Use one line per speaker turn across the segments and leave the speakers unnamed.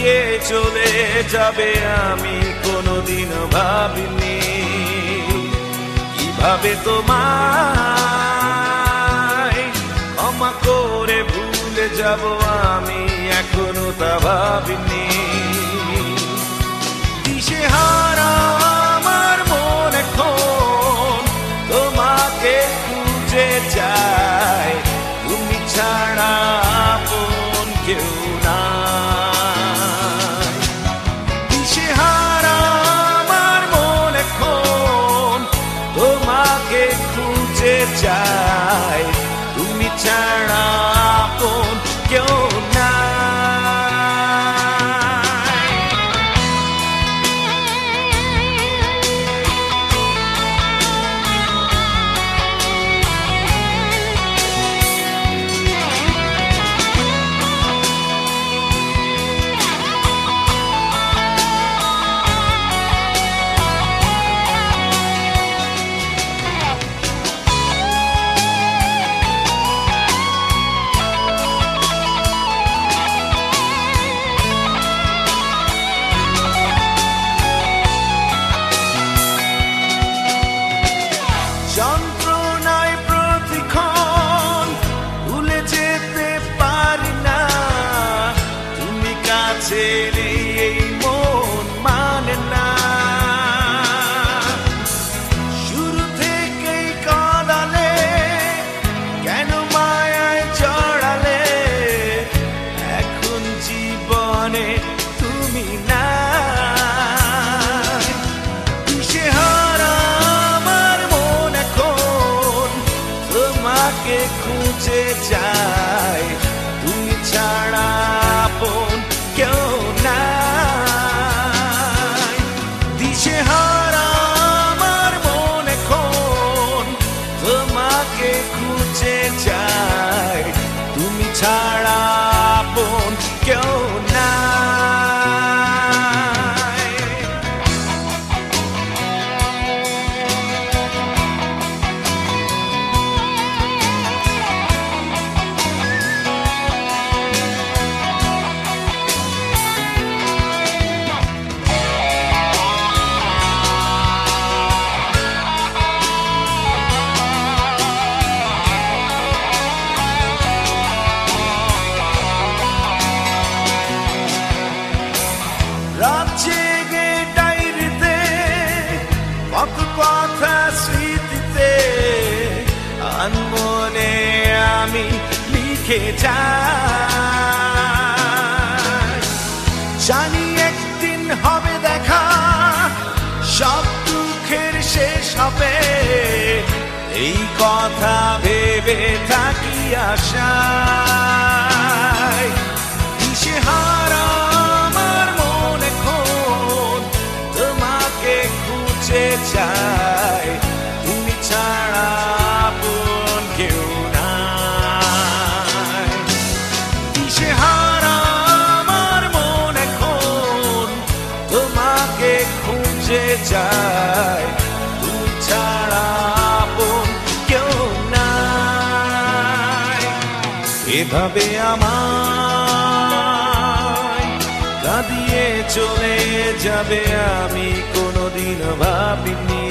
দিয়ে চলে যাবে আমি কোনোদিন ভাবিনি কিভাবে তোমায় ক্ষমা করে ভুলে যাব আমি এখনো তা ভাবিনি দিশেহারা আমার মন এখন তোমাকে খুঁজে যায় তুমি ছাড়া আপন কেউ নাই দিশেহারা আমার মন এখন তোমাকে খুঁজে যায় তুমি ছাড়া আপন কেউ নাই যন্ত্রণায় প্রতিক্ষণ ভুলে যেতে পারি না তুমি কাছে নেই এই মন মানে না শুরু থেকেই কাঁদালে কেন মায়ায় জড়ালে এখন জীবনে তুমি না তোমাকে খুঁজে যায় তুমি ছাড়া আপন কেউ নাই দিশেহারা আমার মন এখন তোমাকে খুঁজে যায় তুমি ছাড়া আপন কেউ নাই রাত জেগে ডায়েরিতে কত কথা স্মৃতিতে আনমনে আমি লিখে যাই জানি একদিন হবে দেখা সব দুঃখের শেষ হবে এই কথা ভেবে থাকি আশায় দিশেহারা খুঁজে যায় তুমি ছাড়া আপন কেউ নাই দিশেহারা আমার মন এখন তোমাকে খুঁজে যায় তুমি ছাড়া আপন কেউ নাই এভাবে আমায় কাঁদিয়ে চলে যাবে আমি কোনোদিন ভাবিনি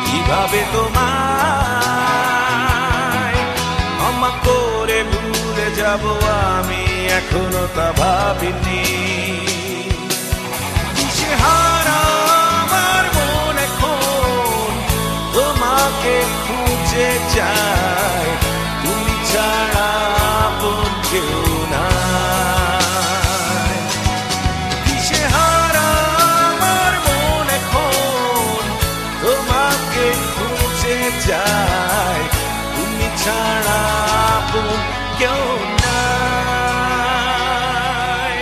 কিভাবে তোমায় ক্ষমা করে ভুলে যাব আমি এখনো তা ভাবিনি দিশেহারা আমার মন এখন তোমাকে খুঁজে যায় তুমি ছাড়া আপন কেউ নাই দিশেহারা আমার মন এখন তোমাকে খুঁজে যায় তুমি ছাড়া আপন কেউ নাই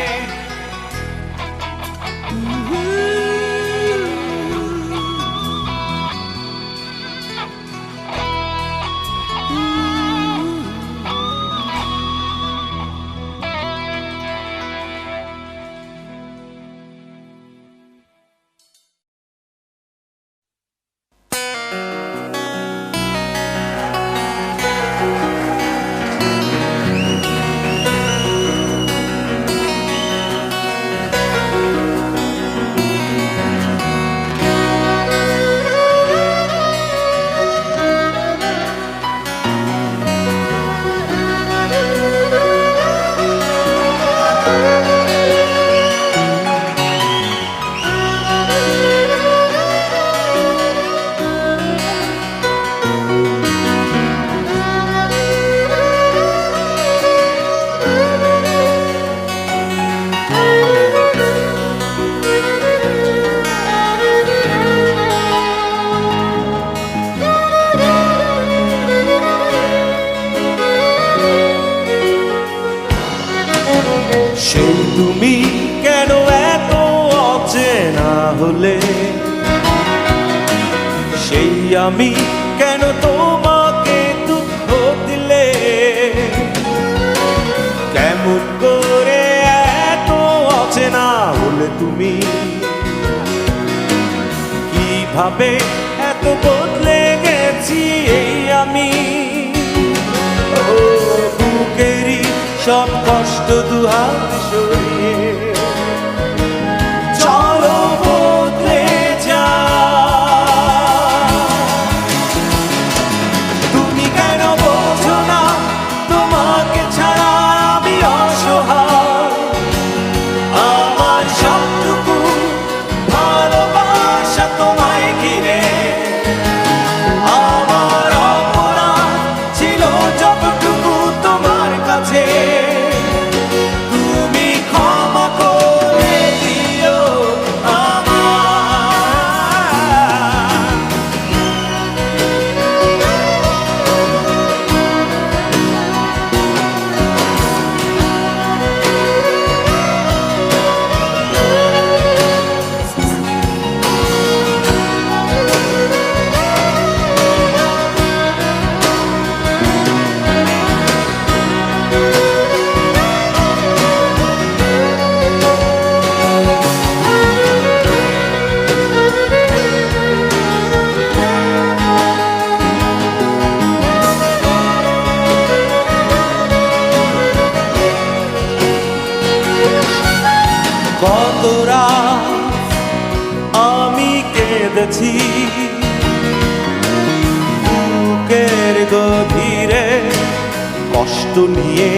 হলে সেই আমি কেন তোমাকে দুঃখ দিলে? কেমন করে এত অচেনা হলে তুমি? কিভাবে এত বদলে গেছি এই আমি? ও বুকেরই সব কষ্ট দুহাত সরিয়ে চলো বদলে যা। তুমি কেন বোঝো না তোমাকে ছাড়া আমি অসহায়? আমার সবটুকু ভালোবাসা তোমায় ঘিরে, আমার অপরাধ ছিল যতটুকু তোমার কাছে। তুমি ক্ষমা করে দিও আমায়। কত রাত আমি কেঁদেছি বুকের গভীরে কষ্ট নিয়ে,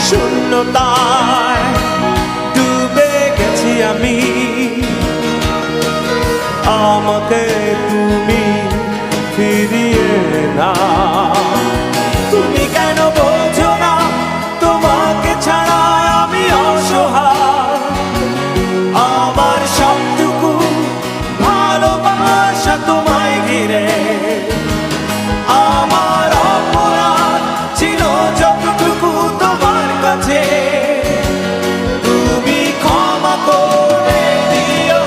শূন্যতায় ডুবে গেছি আমি। আমাকে তুমি ফিরিয়ে না। তুমি কেন বোঝো না তোমাকে ছাড়া আমি অসহায়? আমার সবটুকু ভালোবাসা তোমায় ঘিরে, আমার অপরাধ ছিল যতটুকু তোমার কাছে। তুমি ক্ষমা করে দিও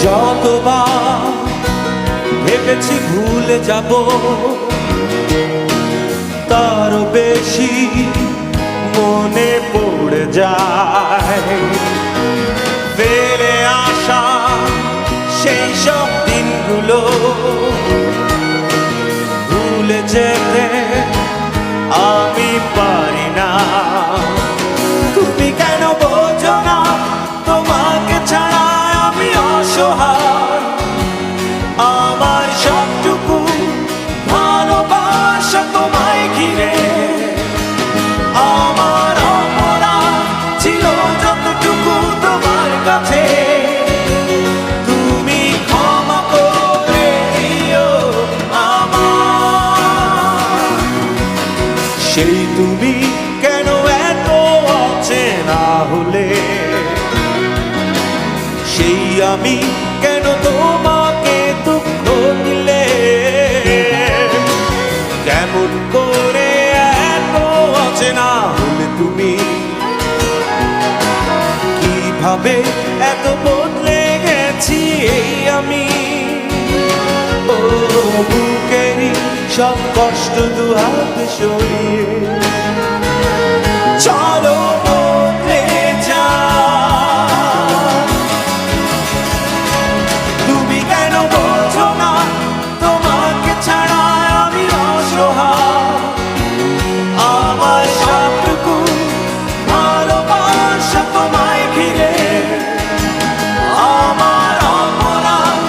যতবার ভেবেছি ভুলে যাব, তারও বেশি মনে পড়ে যায়। ফেলে আসা সেই সব দিনগুলো ভুলে যেতে আমি পারি না। তুমি কেন বোঝো না তোমাকে ছাড়া আমি অসহায়? আমার সবটুকু ভালোবাসা তোমায় ঘিরে, আমার অপরাধ ছিল যতটুকু তোমার কাছে। তুমি ক্ষমা করে দিও আমায়। সেই তুমি কেন এত অচেনা হলে? সেই আমি কেন তোমাকে দুঃখ দিলে? কেমন করে এত অচেনা হলে তুমি? কিভাবে এত বদলে গেছি এই আমি? ও বুকেরই সব কষ্ট দুহাত সরিয়ে চলো বদলে যা। তুমি কেন বোঝো না তোমাকে ছাড়া আমি অসহায়? আমার সবটুকু ভালোবাসা তোমায় ঘিরে, আমার অপরাধ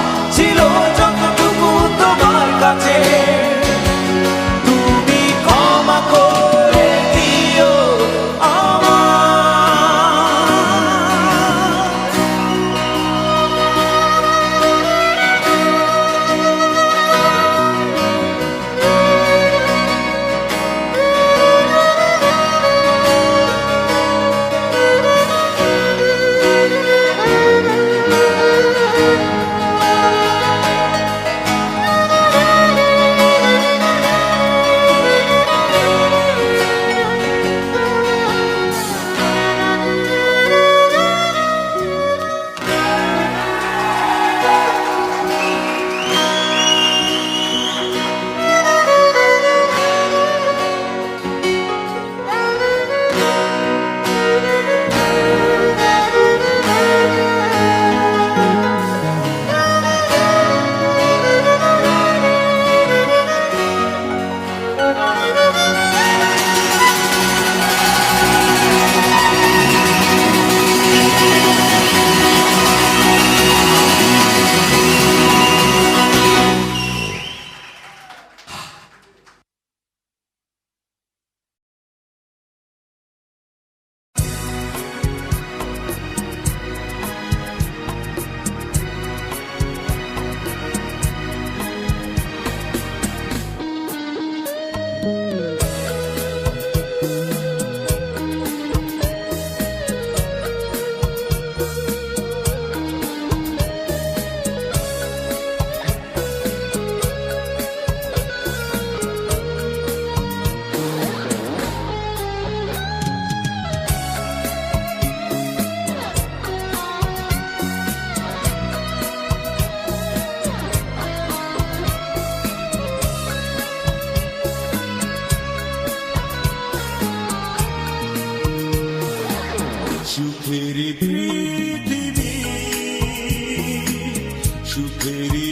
সুখেরই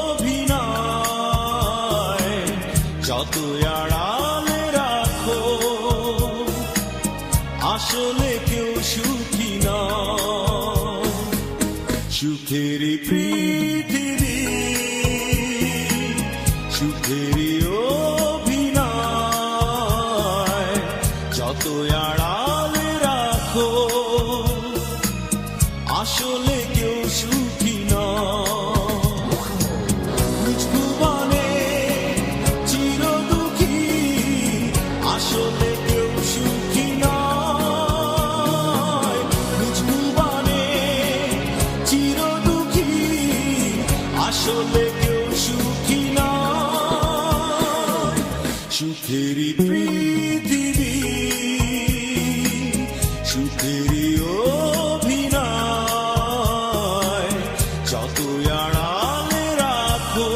অভিনয় যত আড়ালে রাখো আসলে কেউ সুখী নয় সুখেরই পৃথিবী সুখেরই অভিনয় যত আড়ালে রাখো আসলে কেউ সুখী নয় নিজ ভুবনে চির দুঃখী আসলে কেউ সুখী নয় নিজ ভুবনে চির দুঃখী আসলে কেউ সুখী নয় সুখেরই পৃথিবী সুখেরই অভিনয় যত আড়ালে রাখো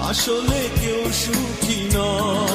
আসলে কেউ সুখী নয়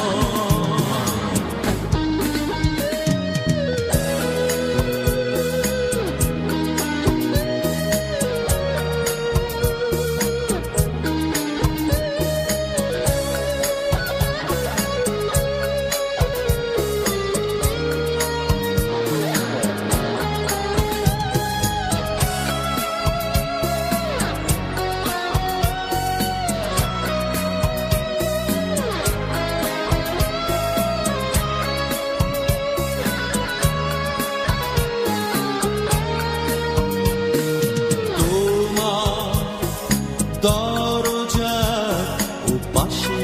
দরজার ওপাশে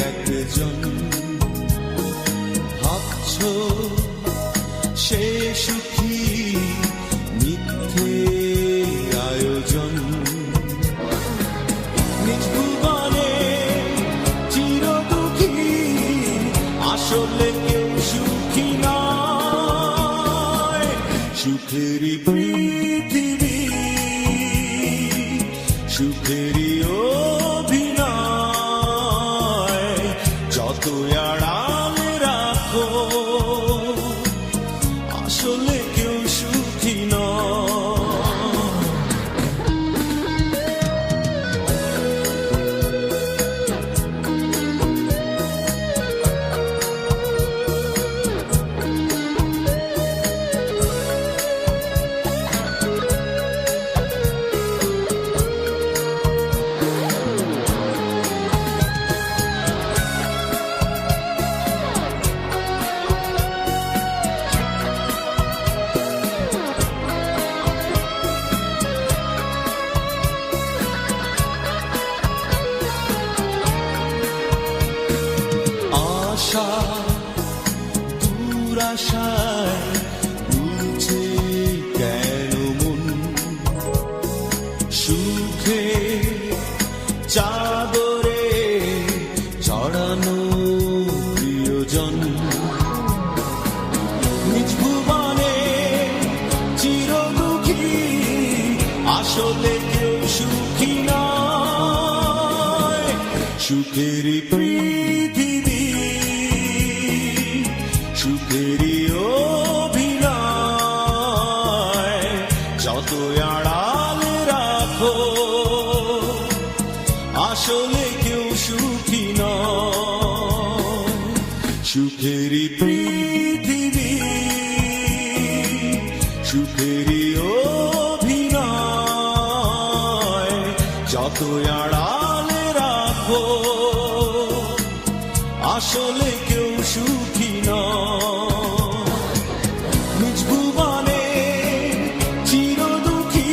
একজন ভাবছো সে সুখী মিথ্যে আয়োজন নিজ ভুবনে চির দুঃখী আসলে কেউ সুখী নয় সুখেরই পৃথিবী সুখেরই অভিনয় যত আড়ালে রাখো আসলে কেউ সুখী নয় আশা দুরাশায় দুলছে কেন মন সুখে চাদরে জড়ানো প্রিয়জন নিজ ভুবনে চির দুঃখী আসলে কেউ সুখী নয় সুখেরই পৃথিবী সুখেরই অভিনয় যত আড়ালে রাখো আসলে কেউ সুখী নয় সুখেরই পৃথিবী সুখেরই অভিনয় যত আড়ালে রাখো আসলে কেউ সুখী নয় নিজ ভুবনে চির দুঃখী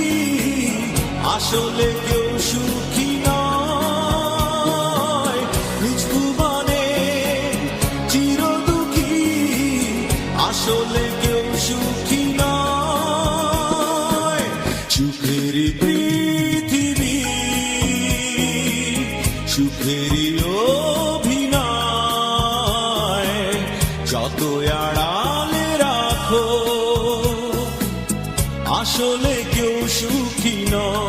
আসলে কেউ সুখী নয় নিজ ভুবনে চির দুঃখী আসলে কেউ সুখী নয় সুখেরই পৃথিবী সুখেরই অভিনয় যত আড়ালে রাখো আসলে কেউ সুখী নয়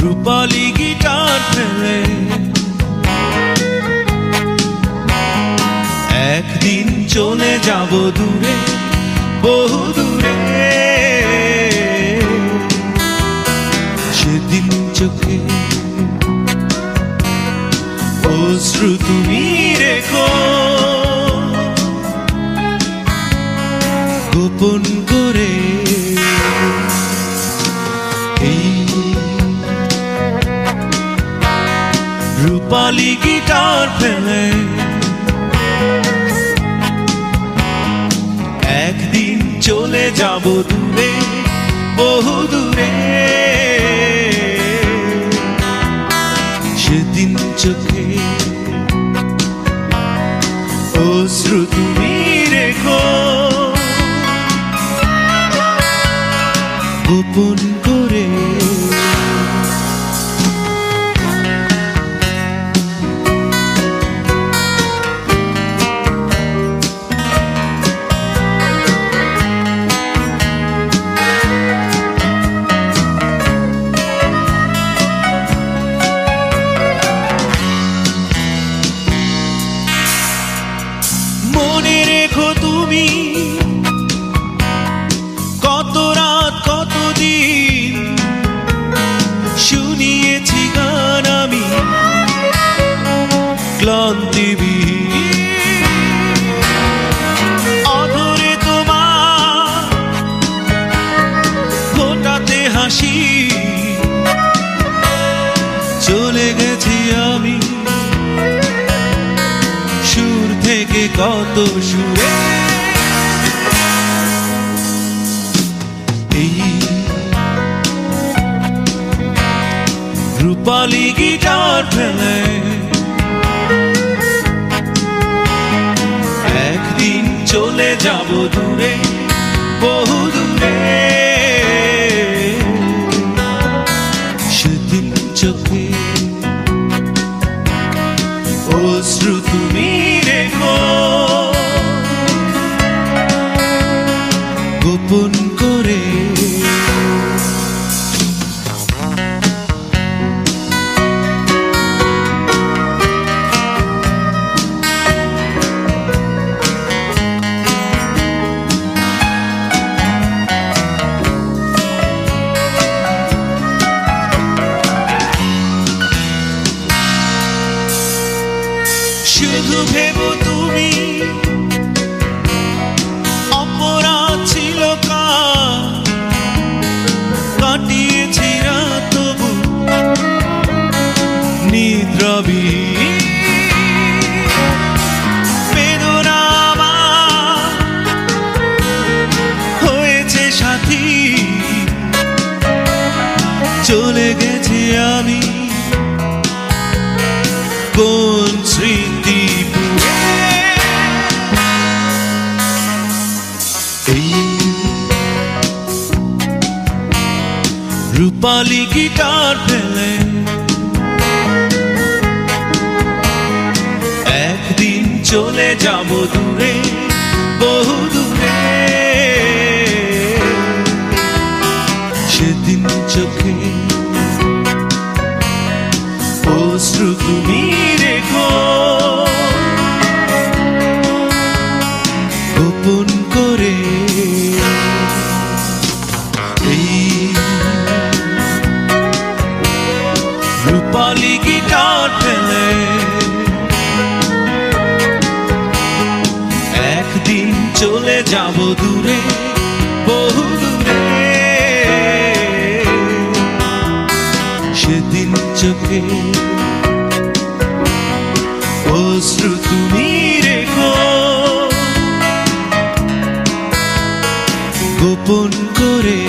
রূপালী গিটার ফেলে একদিন চলে যাব দূরে, বহু দূরে। সেদিন চোখে অশ্রু তুমি রেখো গোপন করে। এই রূপালী গিটার ফেলে একদিন চলে যাব দূরে, বহু দূরে। সেদিন চোখে অশ্রু তুমি রেখো গোপন করে। মনে রেখো তুমি কত রাত কত দিন শুনিয়েছি গান আমি ক্লান্তিবিহীন। অধরে তোমার ফোটাতে হাসি চলে গেছি আমি সুর থেকে কত সুরে। এই রূপালী গিটার ফেলে একদিন চলে যাব দূরে, বহু দূরে। সেদিন চোখে অশ্রু তুমি রেখো গোপন করে। শুধু ভেবো তুমি অপরাধ ছিল কাটিয়েছি রাত তবু নিদ্রাবিহীন। বেদনা আমার হয়েছে সাথী চলে গেছি আমি কোন স্মৃতি পুরে। এই রূপালী গিটার ফেলে একদিন চলে যাব দূরে, বহু দূরে। সেদিন চোখে অশ্রু তুমি রেখো গোপন করে। এই রূপালী গিটার ফেলে একদিন চলে যাব দূরে, বহু দূরে। সেদিন চোখে অশ্রু তুমি রেখো গোপন করে।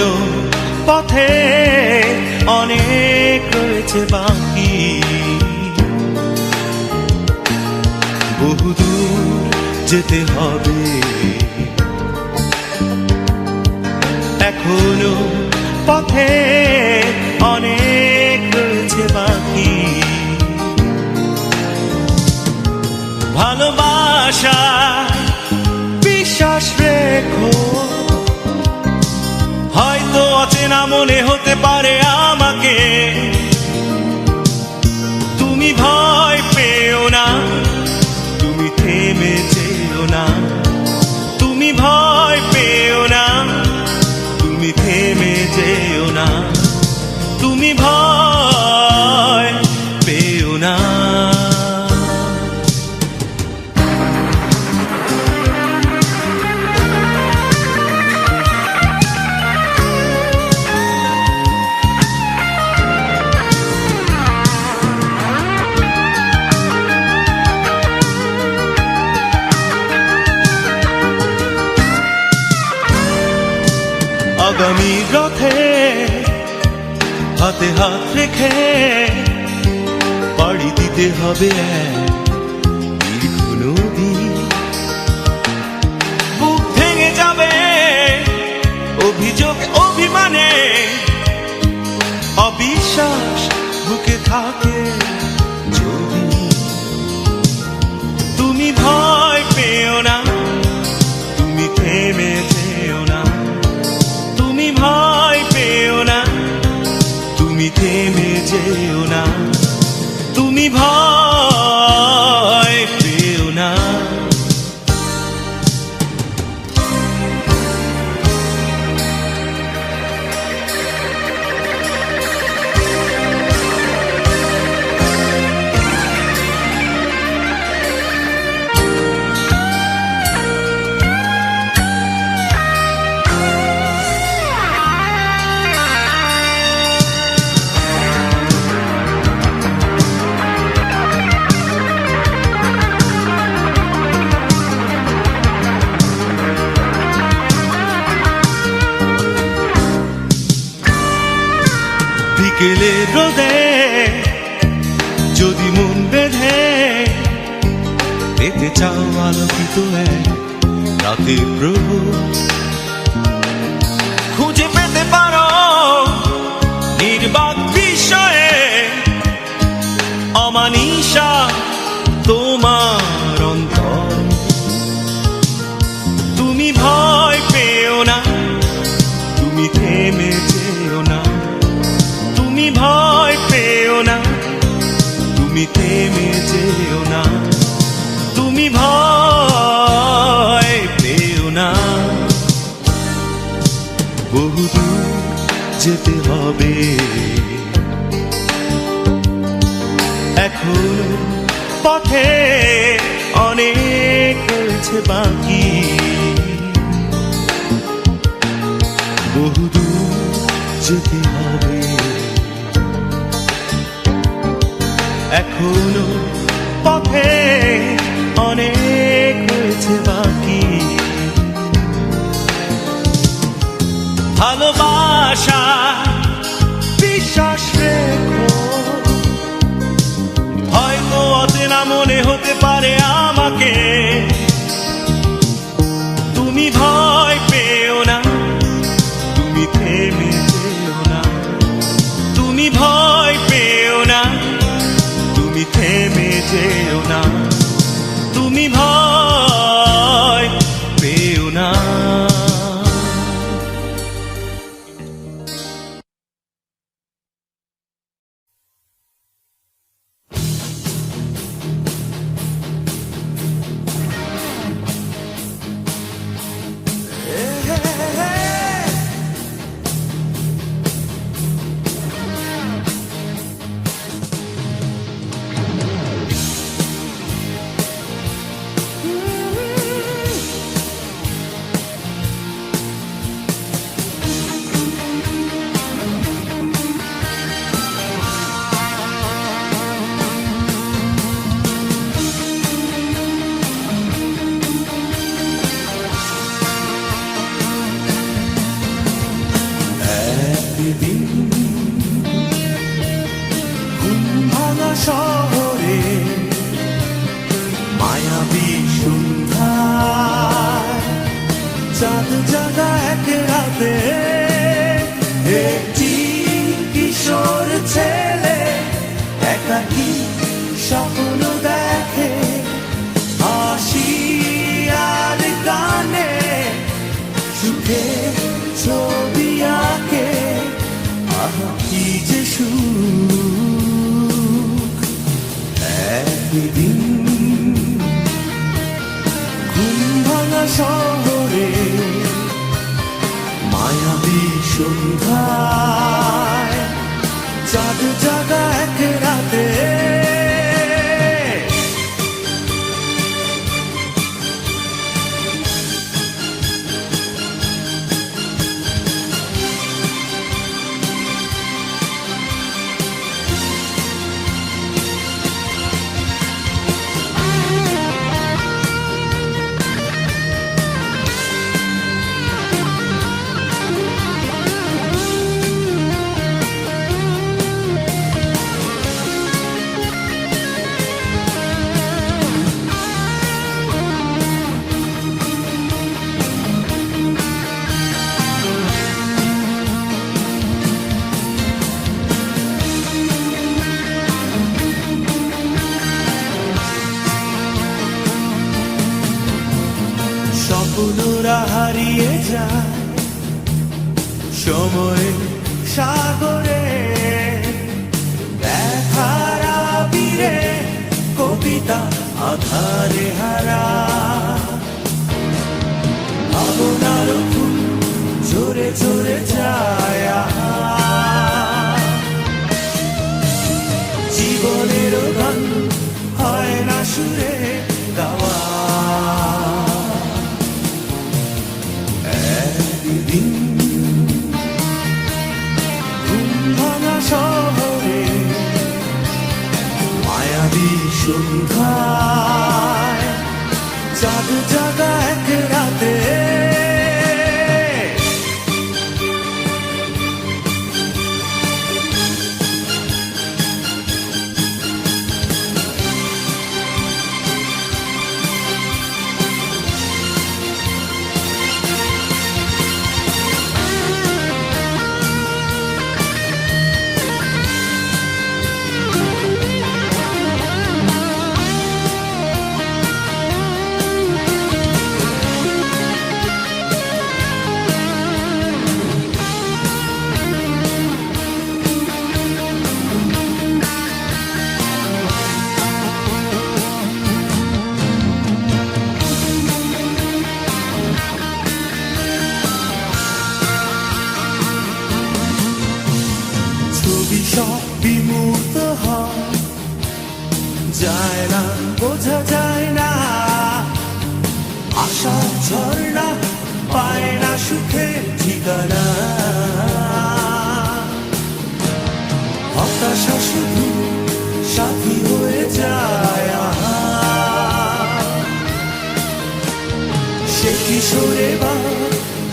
এখনো পথে অনেক রয়েছে বাকি, বহুদূর যেতে হবে, এখনো পথে অনেক রয়েছে বাকি। ভালোবাসা বিশ্বাস রেখো, হয়তো অচেনা মনে হতে পারে আমাকে, তুমি ভয় পেও না, তুমি থেমে যেও না, তুমি ভয় পেও না, তুমি থেমে যেও না, তুমি ভয় পেও না। আগামী রথে হাতে হাত রেখে পাড়ি দিতে হবে দীর্ঘ নদী, বুক ভেঙে যাবে অভিযোগ অভিমানে, অবিশ্বাস বুকে থাকে যদি, তুমি ভয় পেও না, তুমি থেমে যেও না, তুমি ভয় পেও না, তুমি থেমে যেও না, তুমি ভয় পেও না। বিকেলের রোদে যদি মন বেঁধে পেতে চাও আলোকিত এক রাতের প্রহর, খুঁজে পেতে পারো নির্বাক বিষয়ে অমানিসা তোমার অন্তর, তুমি ভয় পেও না, তুমি থেমে যেও না, তুমি ভয় পেও না, তুমি থেমে যেও না, তুমি ভয় পেও না। বহুদূর যেতে হবে, এখন পথে অনেক রয়েছে বাকি, বহুদূর যেতে হবে, এখনো পথে অনেক রয়েছে বাকি। ভালোবাসা বিশ্বাস রেখো, হয়তো অচেনা মনে হতে পারে আমাকে, তুমি ভয় পেও না, তুমি থেমে যেও না, তুমি ভয় পেও না, তুমি থেমে যেও না, তুমি ভয় পেও না। চাঁদ জাগা এক রাতে একটি কিশোর ছেলে একাকী স্বপ্ন দেখে হাসি আর গানে সুখে ছবি আঁকে আহা কি যে সুখ একদিন ঘুম ভাঙা শহরে মায়াবী সন্ধ্যায় চাঁদ জাগা এক রাতে স্বপ্নরা হারিয়ে যায় সময় সাগরে দেখার আবিরে কবিতা আধারে হারা ভাবনার ফুল ঝরে ঝরে যায় জীবনের গান হয় না সুরে গাওয়া একদিন ঘুম ভাঙা শহরে মায়াবী সন্ধ্যায় চাঁদ জাগা এক রাতে সব বিমূর্ত হয় যায় না বোঝা যায় না আশার ঝর্ণা পায় না সুখে ঠিকানা হতাশা শুধু সাথী হয়ে যায় সে কিশোরে বা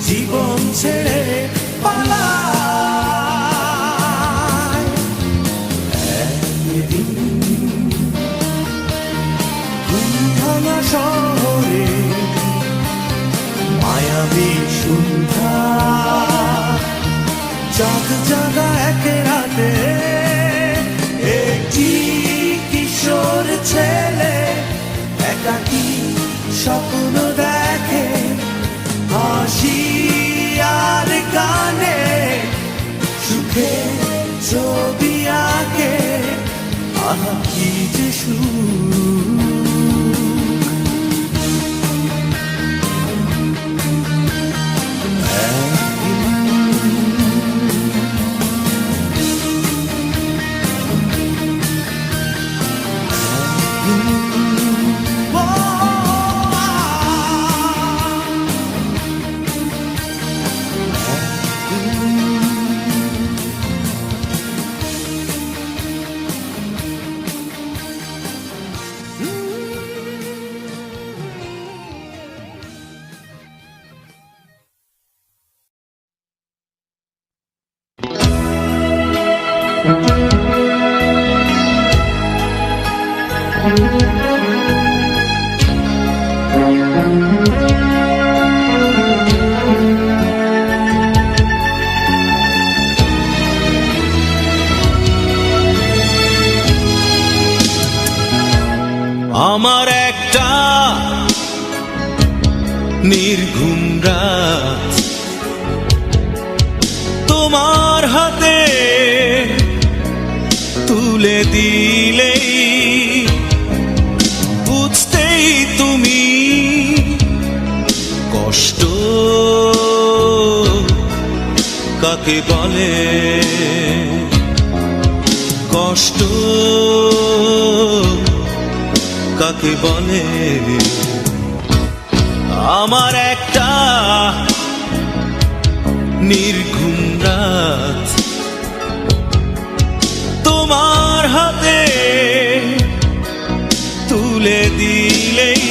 জীবন ছেড়ে পালা শহরে মায়াবী সন্ধ্যা চাঁদ জাগা এক রাতে একটি কিশোর ছেলে একাকী স্বপ্ন দেখে হাসি আর গানে সুখে ছবি আঁকে আহা কি যে সুখ নির্ঘুম রাত তোমার হাতে তুলে দিলেই বুঝতেই তুমি কষ্ট কাকে বলে, কষ্ট কাকে বলে। আমার একটা নির্ঘুম রাত তোমার হাতে তুলে দিলেই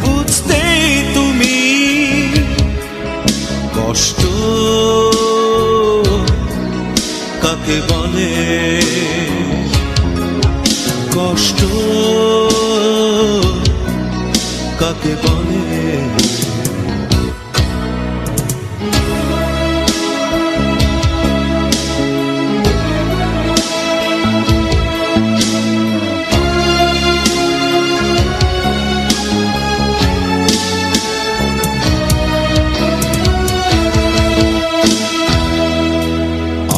বুঝতেই তুমি কষ্ট কাকে বলে, কষ্ট কাকে বলে।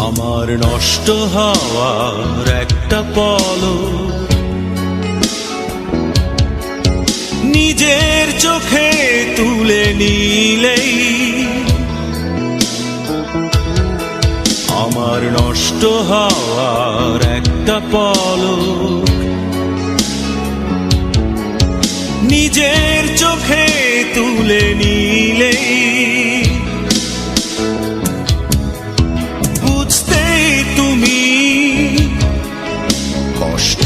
আমার নষ্ট হওয়ার একটা পলক নিজের চোখে তুলে নিলেই, আমার নষ্ট হওয়ার একটা পলক নিজের চোখে তুলে নিলেই বুঝতেই তুমি কষ্ট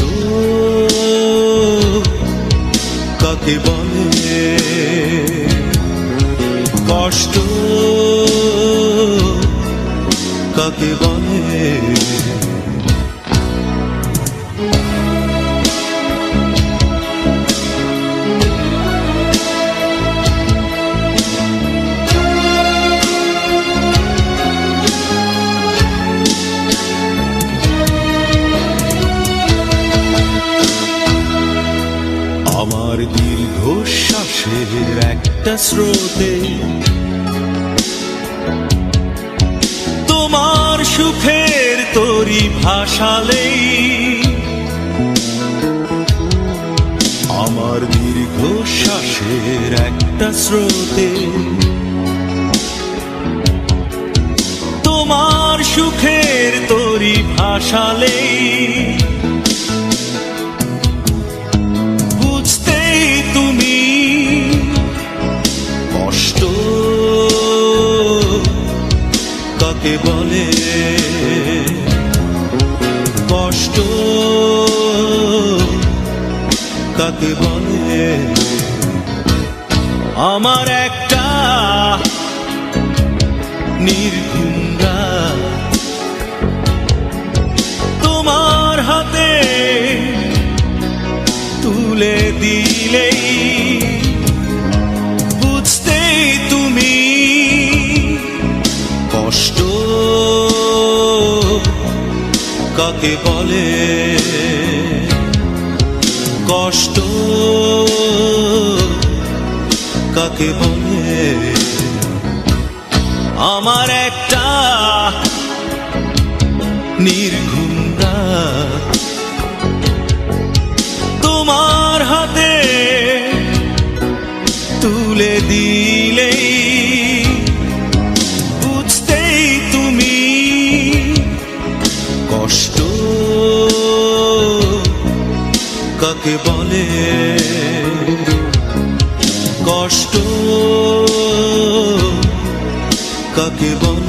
কাকে বলে, কষ্ট কাকে বলে। আমার দীর্ঘশ্বাসের একটা স্রোতে তোমার সুখের তরি ভাসালেই, আমার দীর্ঘশ্বাসের একটা স্রোতে তোমার সুখের তরি ভাসালেই তুমি কষ্ট কাকে বলে, কষ্ট কাকে বলে। আমার একটা নির্ঘুম রাত তোমার হাতে তুলে দিলেই বুঝতেই তুমি কষ্ট কাকে বলে, কষ্ট কাকে বলে। আমার একটা নির্ঘুম রাত তোমার হাতে তুলে দিলেই বুঝতেই তুমি কষ্ট কাকে বলে, কষ্ট কাকে বলে।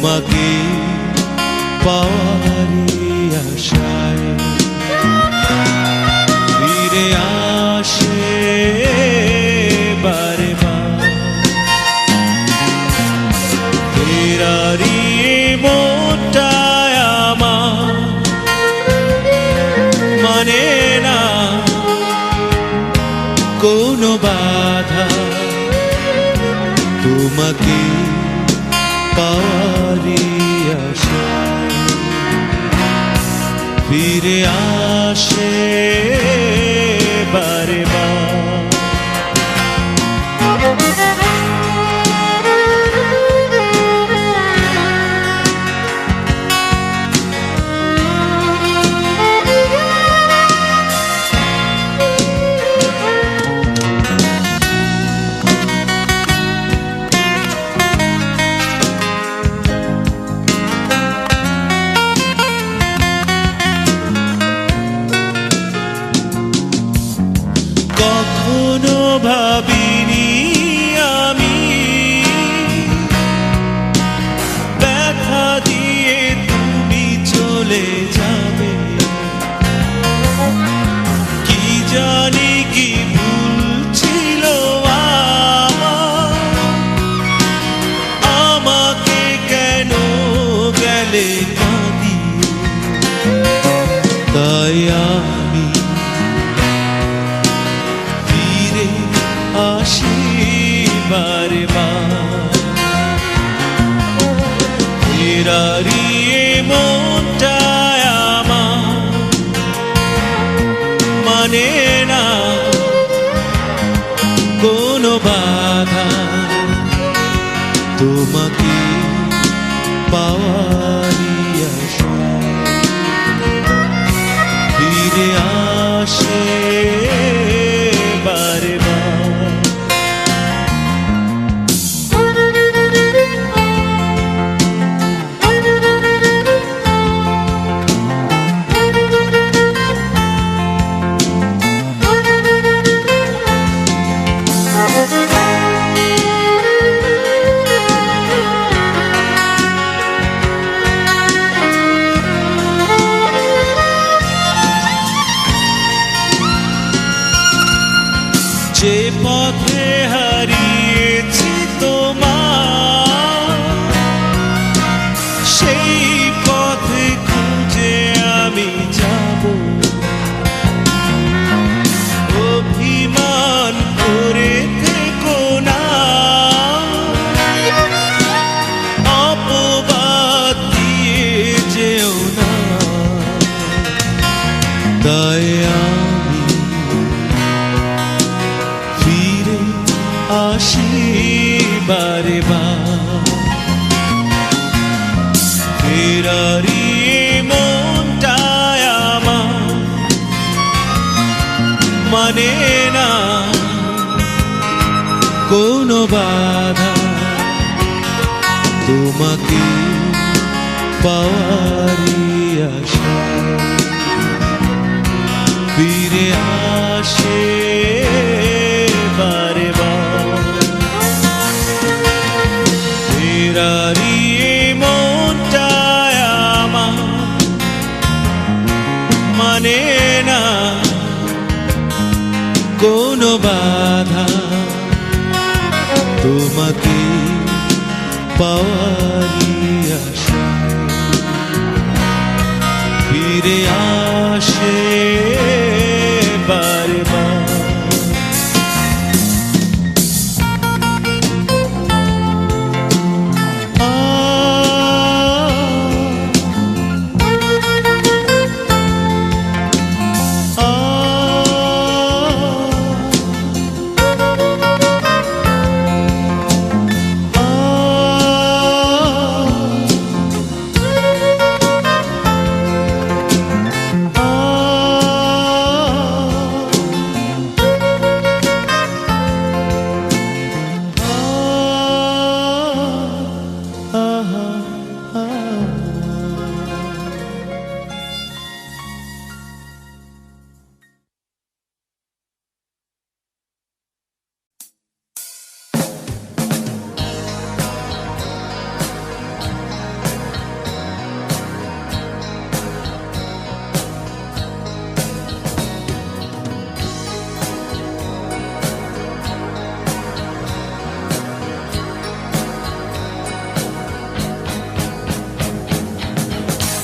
তোমাকে পাওয়ারই আশায় ফিরে আসে বারে বার ফেরারি মনটায় আমার মানে না কোনো বাধা তোমাকে পাওয়ারই আশায় ফিরে আসে বারে বার কখনো ভাবিনি আমি ব্যথা দিয়ে তুমি চলে যাবে কি জানি কি ভুল ছিল আমাকে কেন গেলে কাঁদিয়ে তাই আমি আসি বারে বার ফেরারি মনটায় আমার মানে না কোনো বাধা তোমাকে পাওয়ারই আশায় ফিরে আসে বারে বার যে পথে হারিয়েছি তোমার সেই পথে খুঁজে আমি যাব অভিমান করে থেকো না অপবাদ দিয়ে যেও না তাই আসি বারে বার ফেরারি মনটায় আমার মানে না কোনো বাধা তোমাকে পাওয়ারই আশায় ফিরে আসে বারে বার ফেরারি মনটায় আমার মানে না কোনো বাধা তোমাকে পাওয়ারই আশায় ফিরে আসে বারে বার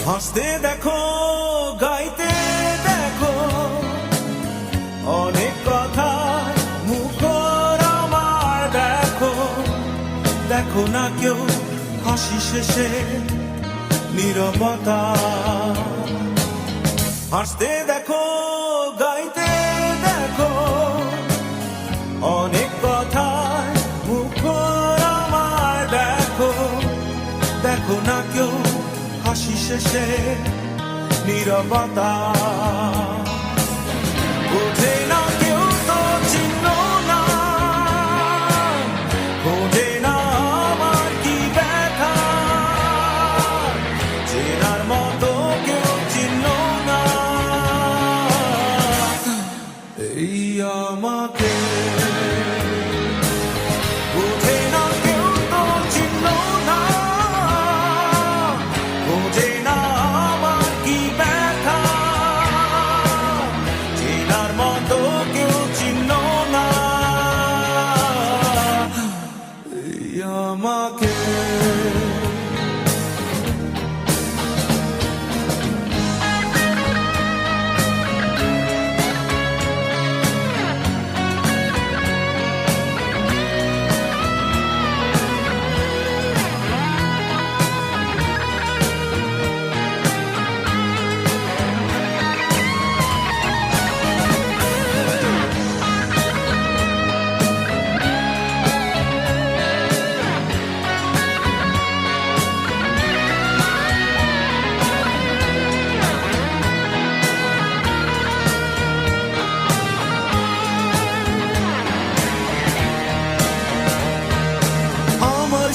হাসতে দেখো, গাইতে দেখো, অনেক কথা মুখর আমার দেখো, দেখো না কেউ হাসি শেষে নীরবতা। হাসতে দেখো, গাইতে দেখো, অনেক কথা মুখর আমার দেখো, দেখো না কেউ হাসি শেষে নীরবতা। বোঝে না কেউ তো চিহ্ন না, বোঝে না আমার কি ব্যথা, চেনার মতো কেউ চিহ্ন না এই আমাকে। বোঝে না কেউ তো চিহ্ন না, বোঝে না আমার কি ব্যথা, চেনার মতো কেউ চিহ্ন না এই আমাকে।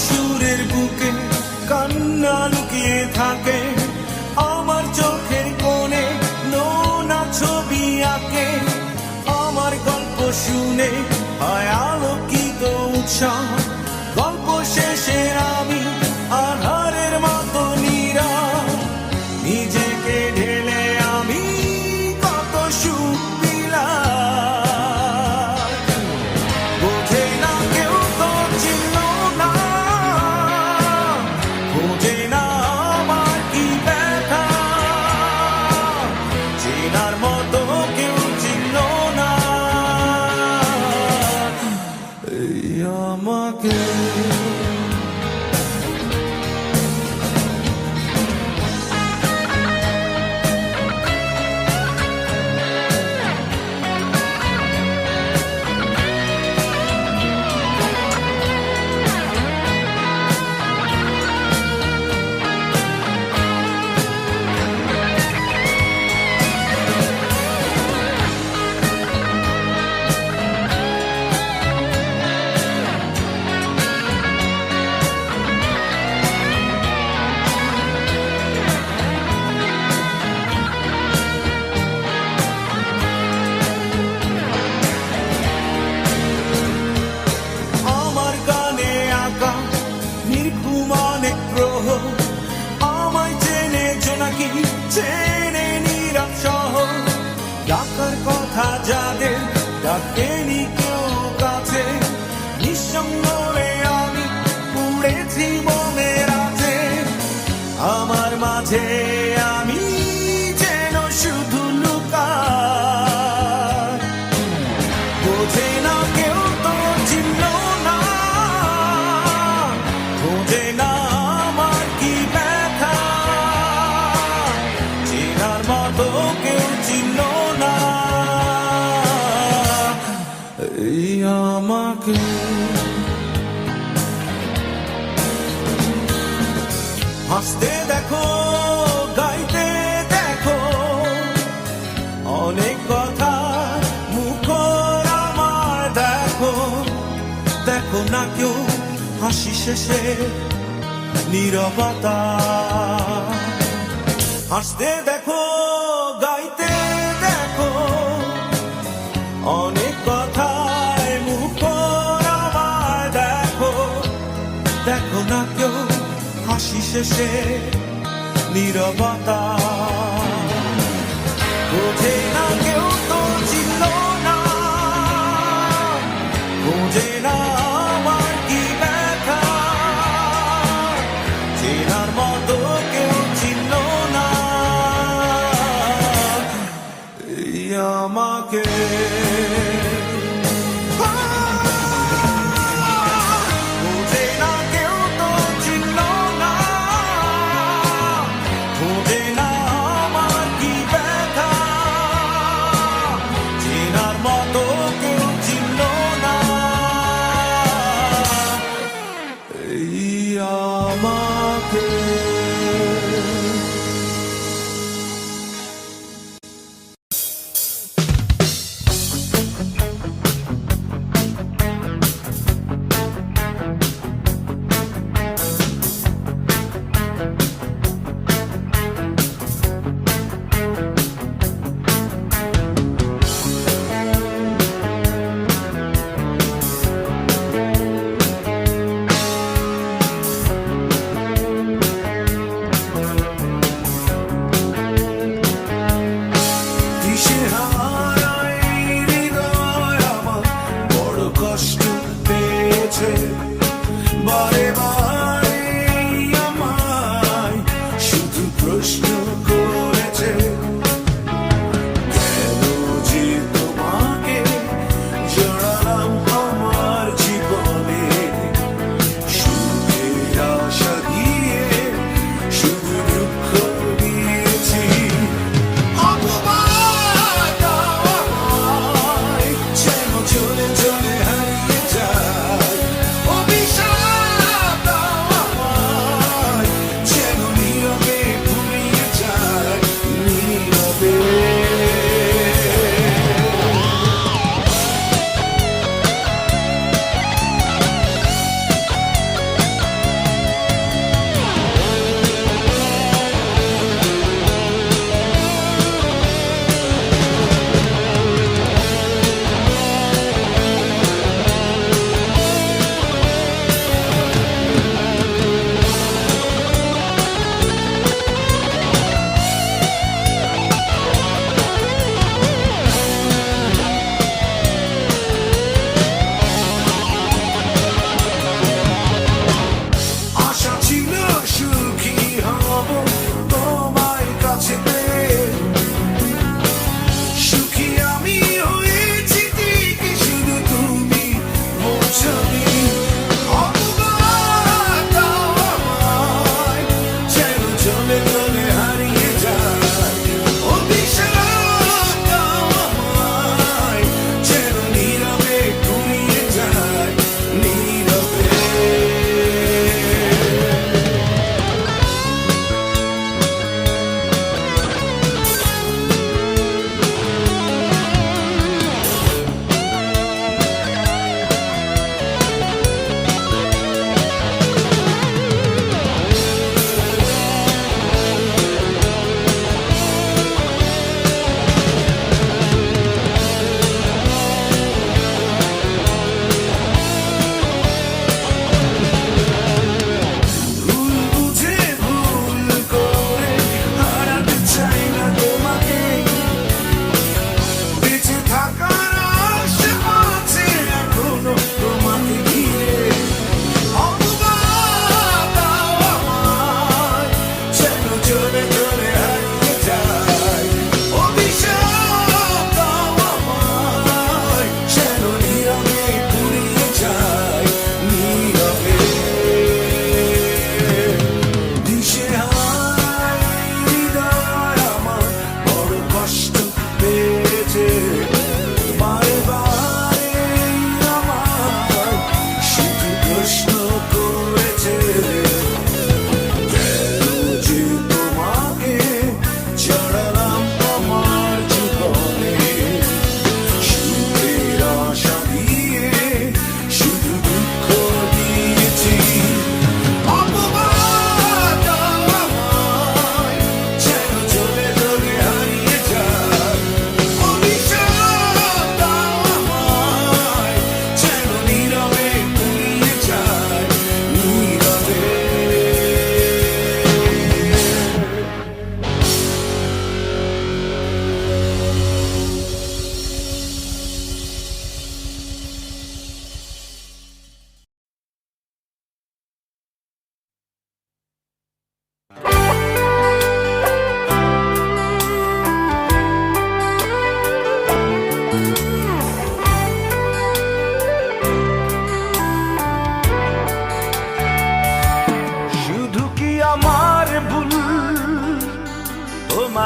সুরের বুকে কান্না লুকিয়ে থাকে, আমার চোখের কোণে নোনা ছবি আঁকে, আমার গল্প শুনে হয় আলোকিত উৎসাহ, গল্প শেষে আমি আধারের মতো নীরব, নিজেকে ঢেলে আমি কত সুখ পেলাম। বোঝে না কেউ তো চিহ্ন না, বোঝে না আমার কি ব্যথা, চেনার মতো কেউ চিহ্ন না এই আমাকে। আমায় চেনে জোনাকি, চেনে নীরব শহর, ডাকার কথা যাদের ডাকেনি কেউ কাছে, নিঃসঙ্গ হয়ে আমি পুড়েছি মনের আছে, আমার মাঝে আমি যেন শুধু লুকাই। বোঝে না কেউ তো চিহ্ন না, বোঝে না আমার কি ব্যথা, চেনার মতো কেউ চিহ্ন না এই আমাকে। হাসতে দেখো, গাইতে দেখো, অনেক কথা মুখর আমার দেখো, দেখো না কেউ হাসি শেষে নীরবতা। হাসতে দেখো, গাইতে দেখো, অনেক কথায় মুখর আমার দেখো, দেখো না কেউ হাসি শেষে নীরবতা। বোঝে না কেউ তো চিহ্ন না, বোঝে না আমার কি ব্যথা, চেনার মতো কেউ চিহ্ন না আমাকে বোঝে না কেউ তো চিনল না, বোঝে না আমার কি ব্যথা, চেনার মতো কেউ চিনল না এই আমাকে।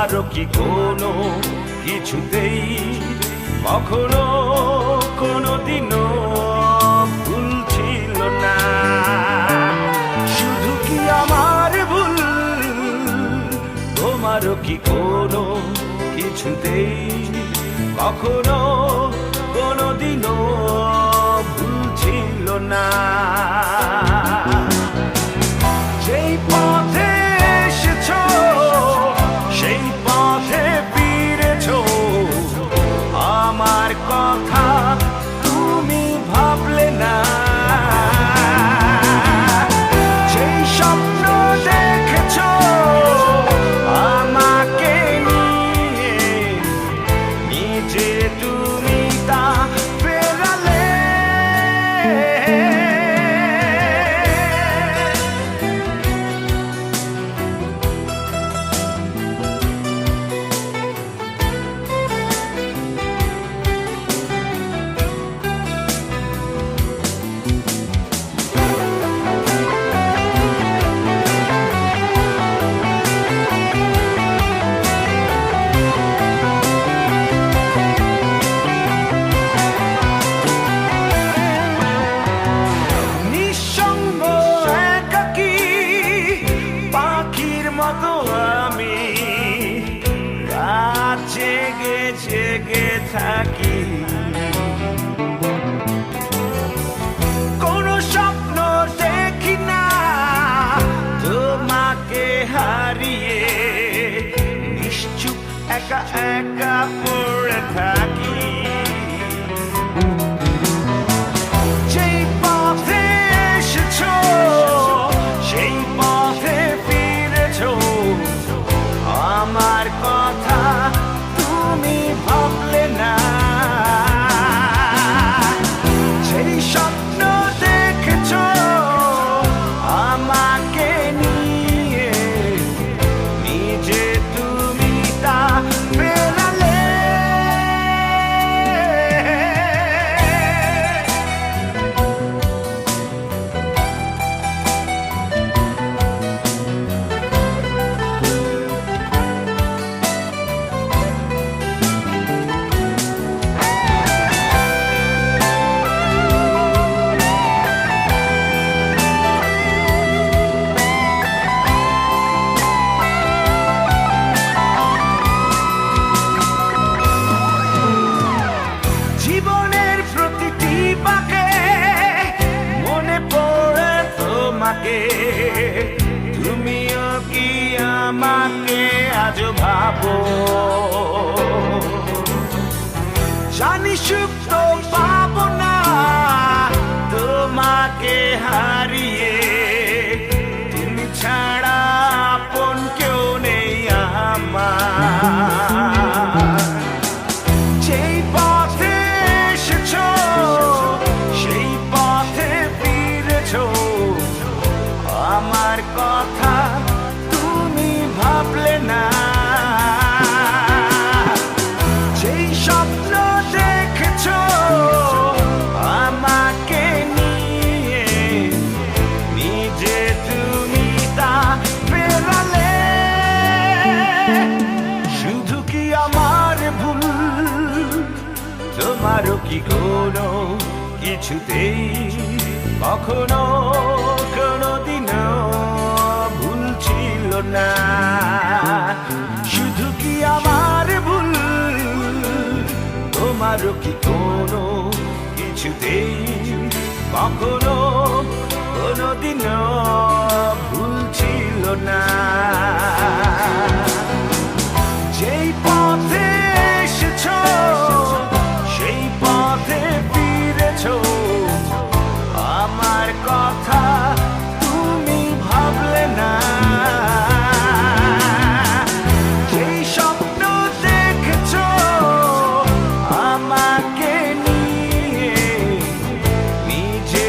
তোমারও কি কোনো কিছুতেই কখনো কোনোদিনও ভুল ছিল না? শুধু কি আমার ভুল, তোমারও কি কোনো কিছুতেই কখনো কোনোদিনও ভুল ছিল না? যেই পথে এসেছো সেই পথে ফিরেছো, আমার কথা তুমি ভাবলে না। যেই স্বপ্ন দেখেছো আমাকে নিয়ে, নিজে তুমি তা ফেরালে। নিঃসঙ্গ একাকী পাখির মতো আমি রাত জেগে জেগে থাকি। কোনো স্বপ্ন দেখি না তোমাকে হারিয়ে, নিশ্চুপ একা একা পড়ে থাকি। যেই পথে এসেছো সেই পথে ফিরেছো, আমার কথা তুমি ভাবলে না। যেই স্বপ্ন দেখেছো আমাকে নিয়ে, নিজে তুমি তা ফেরালে। জীবনের প্রতিটি বাঁকে মনে পড়ে তোমাকে, তুমিও কি আমাকে আজ ভাবো? জানি সুখ তো পাবো না তোমাকে হারিয়ে, তুমি ছাড়া আপন কেউ নেই আমার। যেই পথে এসেছো সেই পথে ফিরেছো, আমার কথা তুমি ভাবলে না। যেই স্বপ্ন দেখেছো আমাকে নিয়ে, নিজে তুমি তা ফেরালে। শুধু কি আমার ভুল, তোমারও কি কোনো কিছুতেই কখনো কোনোদিনও ভুল ছিল না? শুধু কি আমার ভুল, তোমারও কি কোনো কিছুতেই কখনো কোনোদিনও ভুল ছিল না? যেই পথে এসেছো সেই পথে ফিরেছো, আমার কথা তুমি ভাবলে না। যেই স্বপ্ন দেখেছো আমাকে নিয়ে, নিজে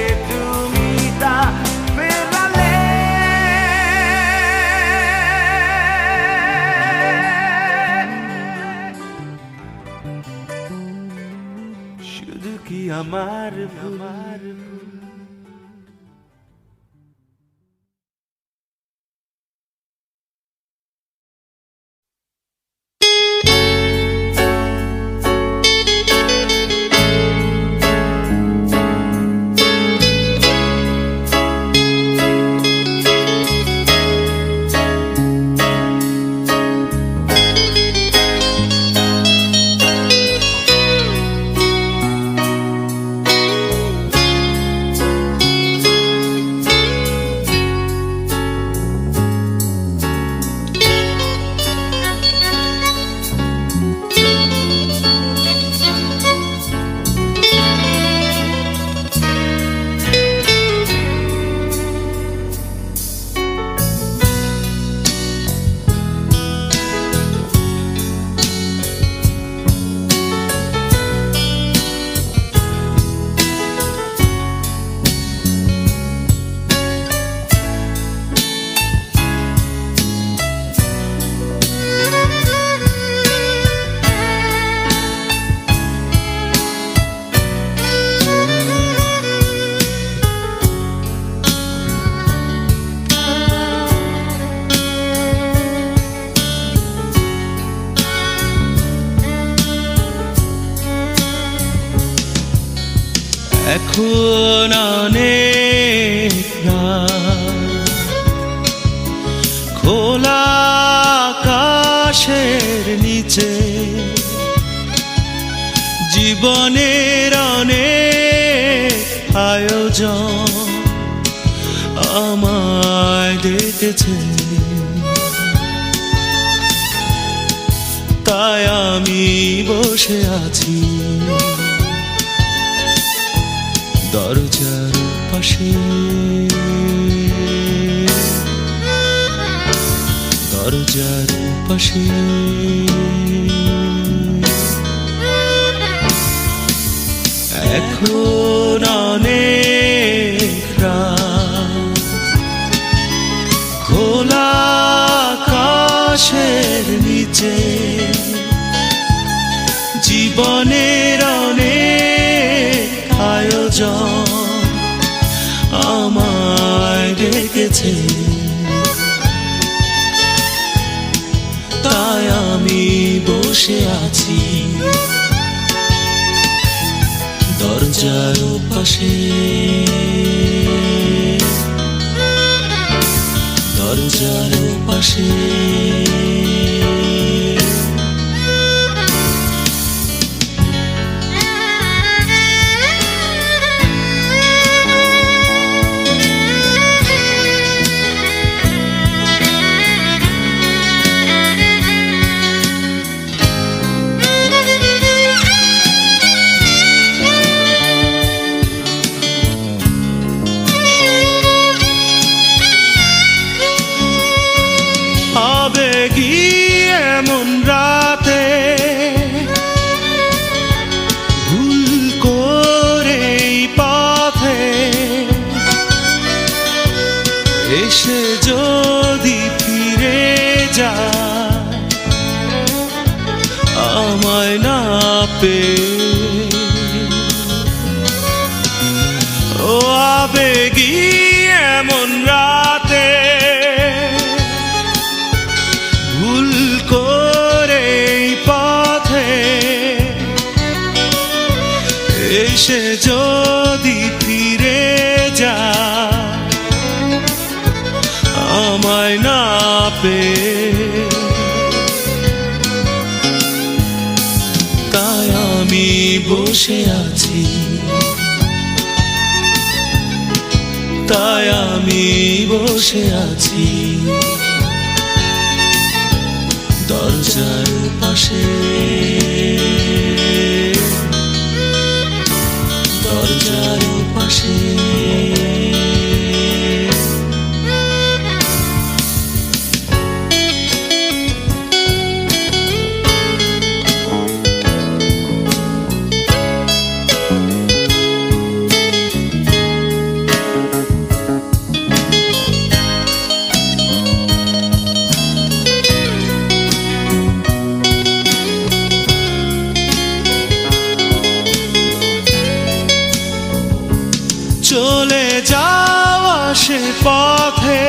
এখন অনেক রাত, খোলা আকাশের নিচে জীবনের অনেক আয়োজন আমায় ডেকেছে, তাই আমি বসে আছি দরজার পাশে, দরজার পাশে। এখন অনেক রাত, খোলা আকাশের নিচে জীবনের অনেক আয়োজন আমায় ডেকেছে, তাই আমি বসে আছি দরজার পাশে, দরজার পাশে। আবেগী এমন রাতে ভুল করে পথে এসে যদি ফিরে যায় আমায় না পেয়ে, ও আবেগী এমন রাতে ভুল করে পথে এসে যদি ফিরে যায় আমায় না পেয়ে, তাই আমি বসে আছি, তাই আমি বসে আছি দরজার পাশে, দরজার পাশে। চলে যাওয়া সে পথে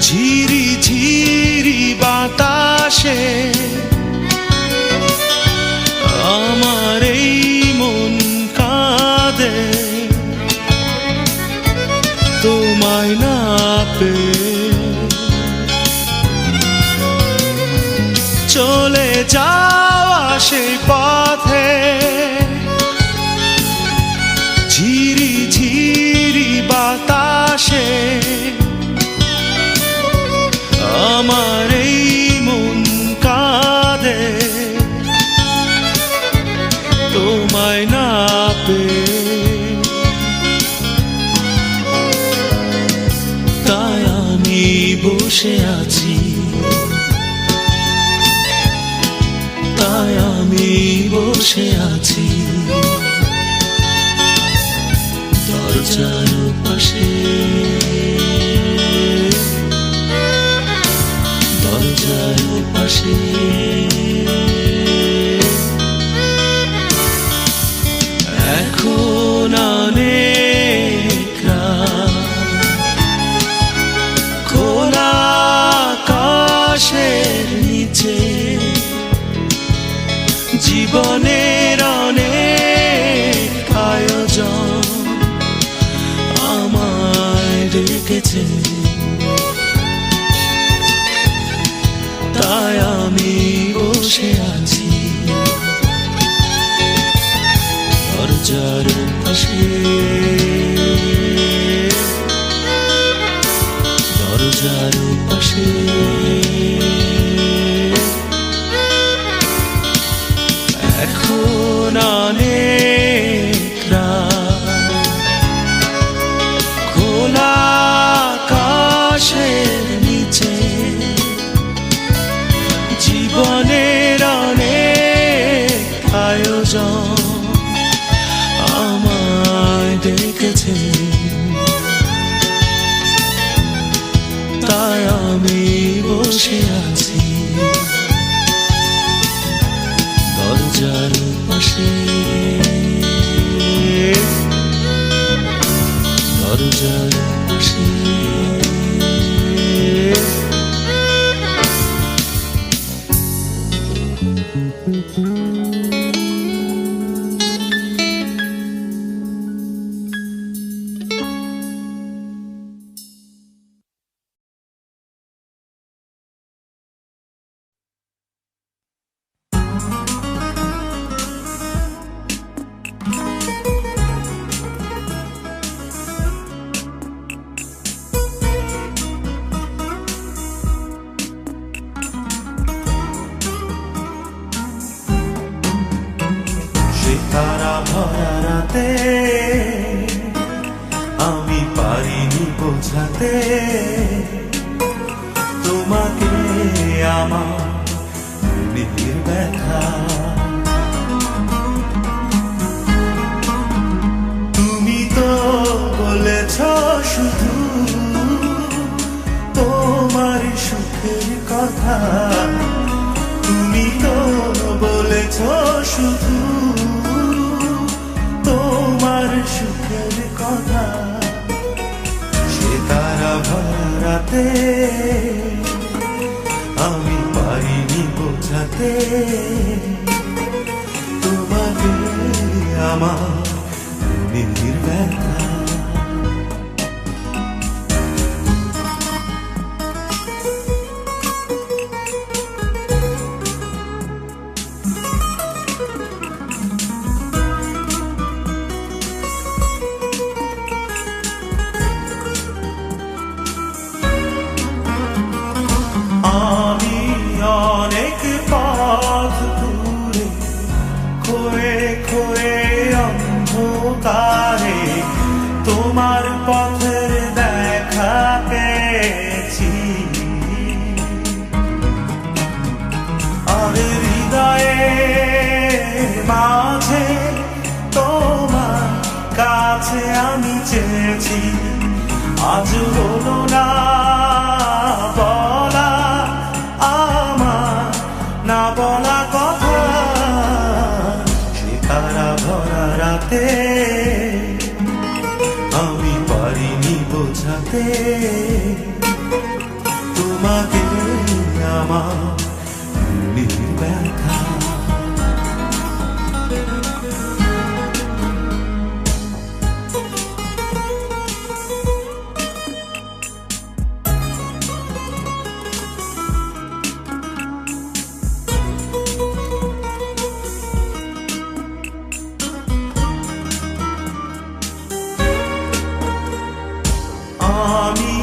ঝিরি ঝিরি বাতাসে আমার এই মন কাঁদে তোমায় না পেয়ে, চলে যাওয়া সে পথে ঝিরি ঝিরি বাতাসে আমার এই মন কাঁদে তোমায় না পেয়ে, তাই আমি বসে আছি, তাই আমি বসে আছি দরজার পাশে, দরজার পাশে। এখন অনেক রাত, খোলা আকাশের নিচে জীবনের অনেক ডেকেছে, তাই আমি বসে আছি দরজার পাশে, দরজার পাশে। এখন অনেক রাত, খোলা আকাশের নিচে জীবনের অনেক আয়োজন আমায় ডেকেছে, তাই আমি বসে আছি দরজার পাশে, দরজার পাশে। তারা ভরা রাতে আমি পারিনি বোঝাতে তোমাকে আমার মনের ব্যথা। তুমি তো বলেছ শুধু তোমার সুখের কথা, তুমি তো বলেছ শুধু তোমার সুখের কথা। সে তারা ভরাতে আমি পারিনি বোঝাতে তোমাকে আমার মনের ব্যথা। আমি অনেক পথ ঘুরে খোয়ে খোয়ে অন্ধকারে তোমার পথের দেখা পেয়েছি, আর হৃদয়ে মাঝে তোমার কাছে আমি চেয়েছি। আজ হলো না বলা আমার না বলা কথা, সে তারা ভরা রাতে আমি পারিনি বোঝাতে তোমাকে আমার মনের ব্যথা। আমি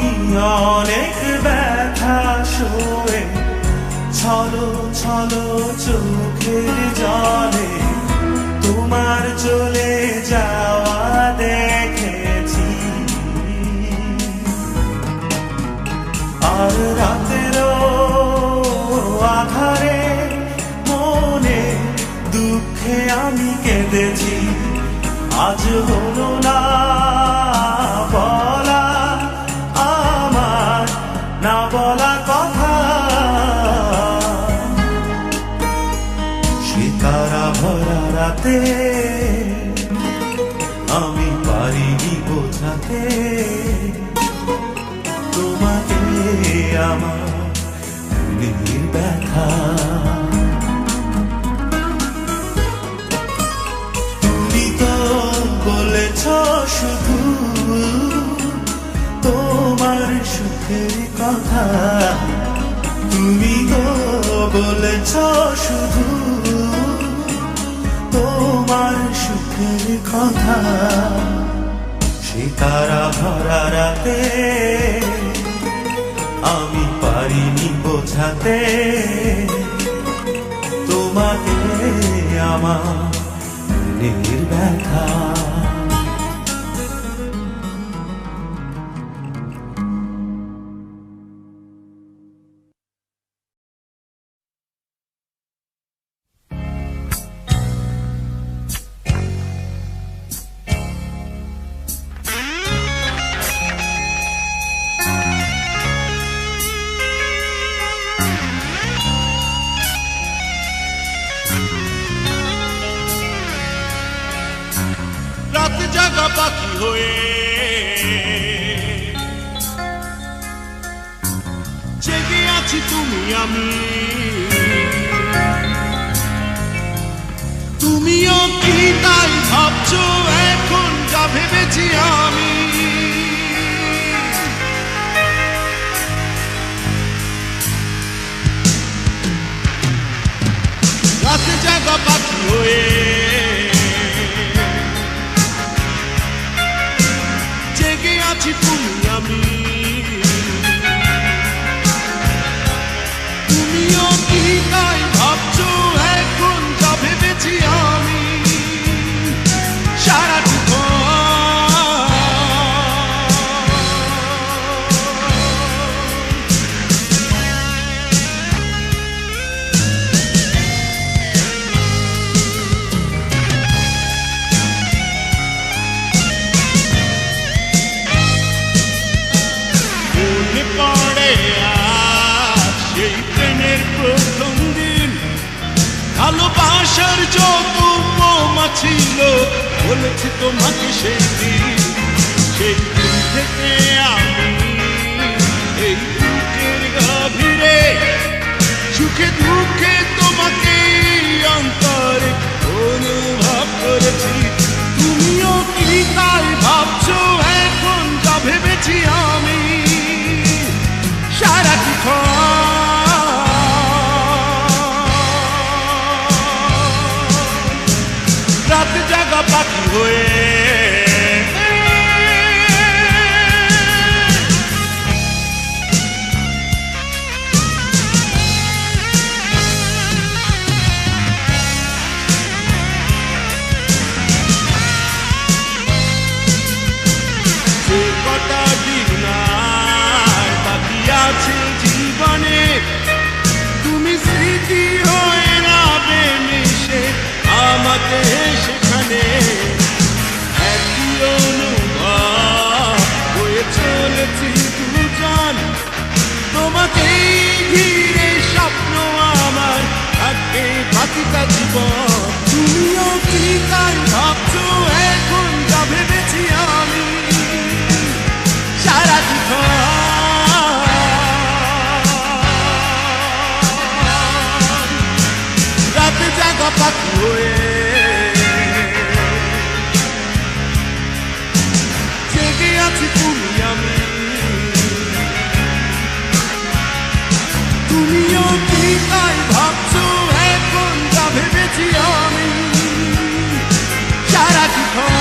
অনেক ব্যথা সয়ে ছলো ছলো চোখের জলে তোমার চলে যাওয়া দেখেছি, আর রাতেরও আধারে মনে দুঃখে আমি কেঁদেছি। আজ হলো না বলা আমার না বলা কথা, সে তারা ভরা রাতে আমি পারিনি বোঝাতে তোমাকে আমার মনের ব্যথা। তুমি তো বলেছ শুধু তোমার সুখের কথা তুমি তো বলেছ শুধু তোমার সুখের কথা সে তারা ভরা রাতে আমি পারিনি বোঝাতে তোমাকে আমার মনের ব্যথা
রাত জাগা পাখি হয়ে জেগে আছি তুমি আমি তুমিও কি তাই ভাবছো এখন যা ভেবেছি আমি রাত জাগা পাখি হয়ে আছি তুমি আমি তুমিও কি তাই ভাবছো এখন যা ভেবেছি আমি সারাটুকু ভালোবাসার যত উপমা ছিল বলেছি তোমাকে সেই দিন থেকে আমি এই বুকের গভীরে সুখে দুঃখে তোমাকে অন্তরে অনুভব করেছি তুমিও কি তাই ভাবছো এখন যা ভেবেছি আমি সারাক্ষণ রাত জাগা পাখি হয়ে সে কটা দিন আর বাকি আছে জীবনে তুমি স্মৃতি হয়ে যাবে মিশে আমাকে সেখানে একই অনুভব হয়ে চলেছি দুজন তোমাকেই ঘিরে স্বপ্ন আমার থাকে বাকিটা জীবন তুমিও কি তাই ভাবছো এখন যা ভেবেছি আমি সারা জীবন রাতে জাগা পাখি হয়ে জেগে আছি তুমি আমি তুমিও কি তাই ভাবছো এখন যা ভেবেছি আমি সারা জীবন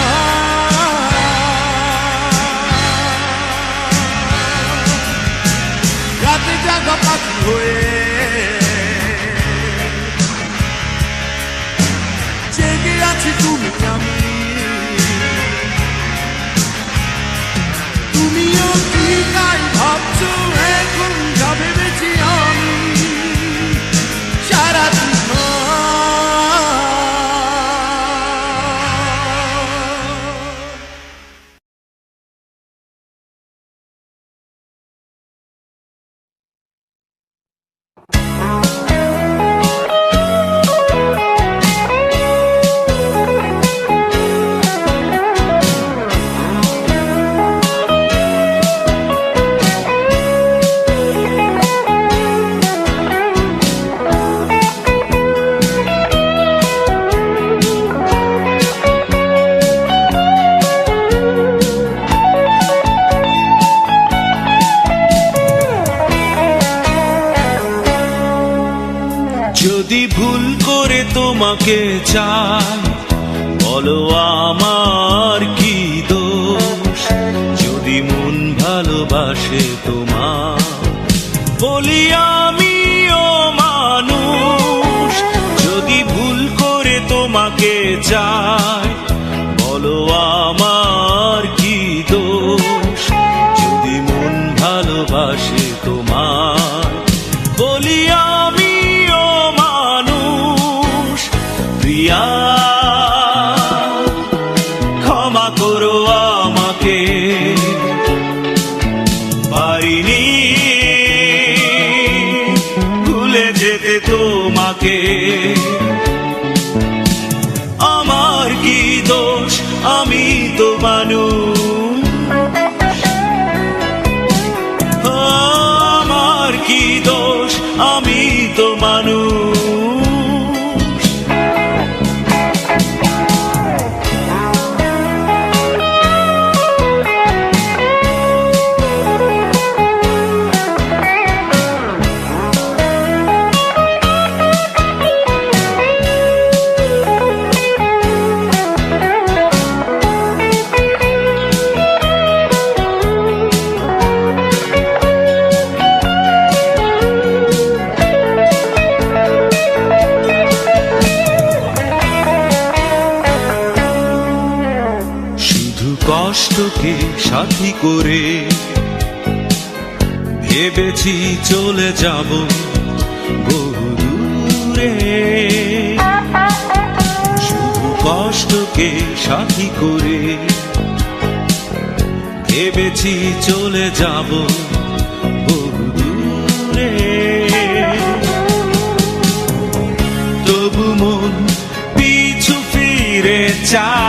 রাতে জাগা পাখি হয়ে জেগে আছি তুমি আমি তুমিও কি তাই ভাবছো এখন যা ভেবেছি আমি সারা জীবন
তোমাকে চাই, বলো আমার কি দোষ যদি মন ভালোবাসে তোমার। বলি আমিও মানুষ, যদি ভুল করে তোমাকে চাই, বলো আমার কি দোষ যদি মন ভালোবাসে তোমার। বলি আমিও মানুষ, প্রিয়া ক্ষমা করো আমাকে, পারিনি ভুলে যেতে তোমাকে। আমার কি দোষ, আমি তো মানুষ, আমার কি দোষ, আমি তো মানুষ। কষ্টকে সাথী করে ভেবেছি চলে যাব বহু দূরে, শুধু কষ্টকে সাথী করে ভেবেছি চলে যাব বহু দূরে। তবু মন পিছু ফিরে চায়,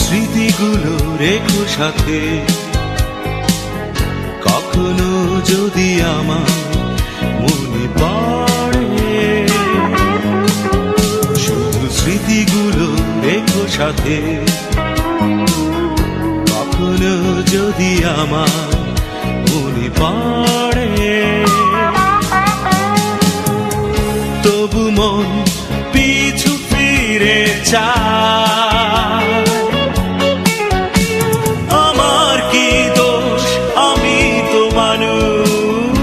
স্মৃতিগুলো রেখো সাথে, কখনো যদি আমার মনে পড়ে। শুধু স্মৃতিগুলো রেখো সাথে, কখনো যদি আমার মনে পড়ে। তবু মন পিছু ফিরে চায়, আমার কি দোষ, আমি তো মানুষ,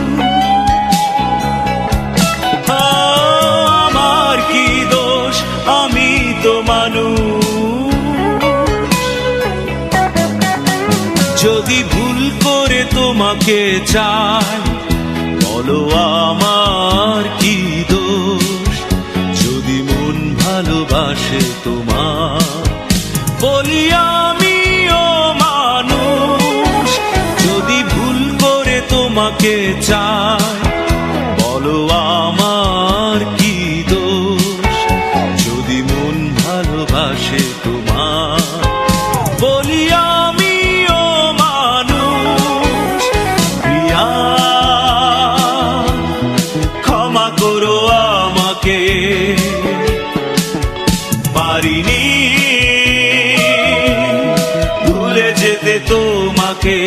আমার কি দোষ, আমি তো মানুষ। যদি ভুল করে তোমাকে চাই, বলো আমার কি দোষ যদি মন ভালোবাসে তোমার। বলি আমিও মানুষ, যদি ভুল করে তোমাকে চাই, বলো আমার কি দোষ যদি মন ভালোবাসে তোমার। বলি আমিও মানুষ, প্রিয়া ক্ষমা করো আমাকে, পারিনি ভুলে যেতে তোমাকে।